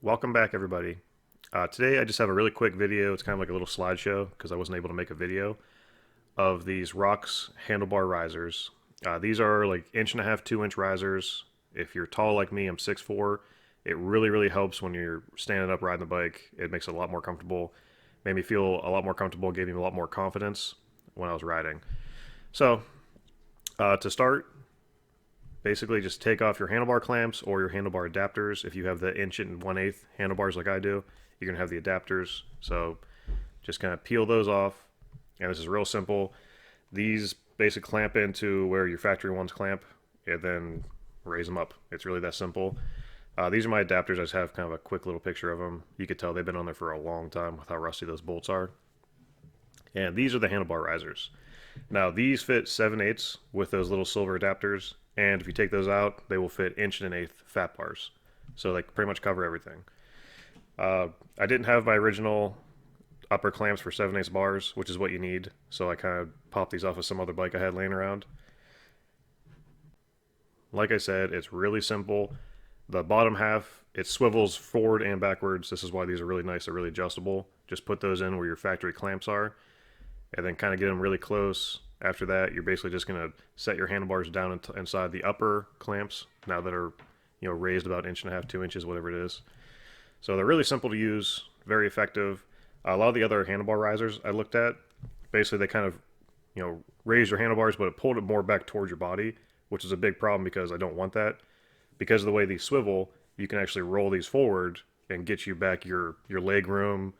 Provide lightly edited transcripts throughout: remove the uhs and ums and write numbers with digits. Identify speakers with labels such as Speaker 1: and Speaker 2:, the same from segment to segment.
Speaker 1: Welcome back, everybody. Today I just have a really quick video. It's kind of like a little slideshow because I wasn't able to make a video of these ROX Handlebar Risers. These are like 1.5 2-inch risers. If you're tall like me, I'm 6'4". It really helps when you're standing up riding the bike. It makes it a lot more comfortable. Made me feel a lot more comfortable, gave me a lot more confidence when I was riding. So, to start, basically just take off your handlebar clamps or your handlebar adapters. If you have the 1 1/8 handlebars like I do, you're gonna have the adapters. So just kind of peel those off. And this is real simple. These basically clamp into where your factory ones clamp and then raise them up. It's really that simple. These are my adapters. I just have kind of a quick little picture of them. You could tell they've been on there for a long time with how rusty those bolts are. And these are the handlebar risers. Now these fit 7/8 with those little silver adapters, and if you take those out, they will fit 1 1/8 fat bars. So they pretty much cover everything. I didn't have my original upper clamps for 7/8 bars, which is what you need. So I kind of popped these off of some other bike I had laying around. Like I said, it's really simple. The bottom half, it swivels forward and backwards. This is why these are really nice. They're really adjustable. Just put those in where your factory clamps are, and then kind of get them really close. After that, you're basically just going to set your handlebars down inside the upper clamps, now that are raised about 1.5 2 inches, whatever it is. So they're really simple to use, very effective. A lot of the other handlebar risers I looked at, basically they kind of raise your handlebars, but it pulled it more back towards your body, which is a big problem because I don't want that. Because of the way these swivel, you can actually roll these forward and get you back your leg room,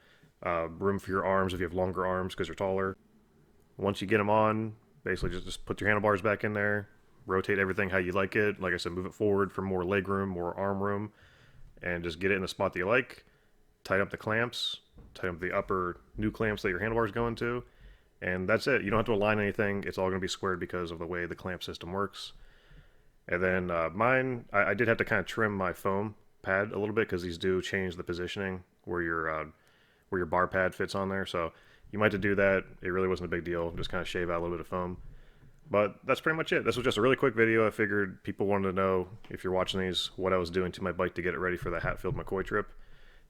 Speaker 1: room for your arms if you have longer arms because you're taller. Once you get them on, basically just put your handlebars back in there, rotate everything how you like it. Like I said, move it forward for more leg room, more arm room, and just get it in the spot that you like. Tighten up the clamps, tighten up the upper new clamps that your handlebars go into, and that's it. You don't have to align anything. It's all going to be squared because of the way the clamp system works. And then mine, I did have to kind of trim my foam pad a little bit because these do change the positioning where your bar pad fits on there. So you might have to do that. It really wasn't a big deal. Just kind of shave out a little bit of foam. But that's pretty much it. This was just a really quick video. I figured people wanted to know, if you're watching these, what I was doing to my bike to get it ready for the Hatfield McCoy trip.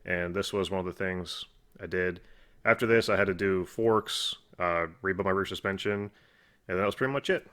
Speaker 1: And this was one of the things I did. After this, I had to do forks, rebuild my rear suspension, and that was pretty much it.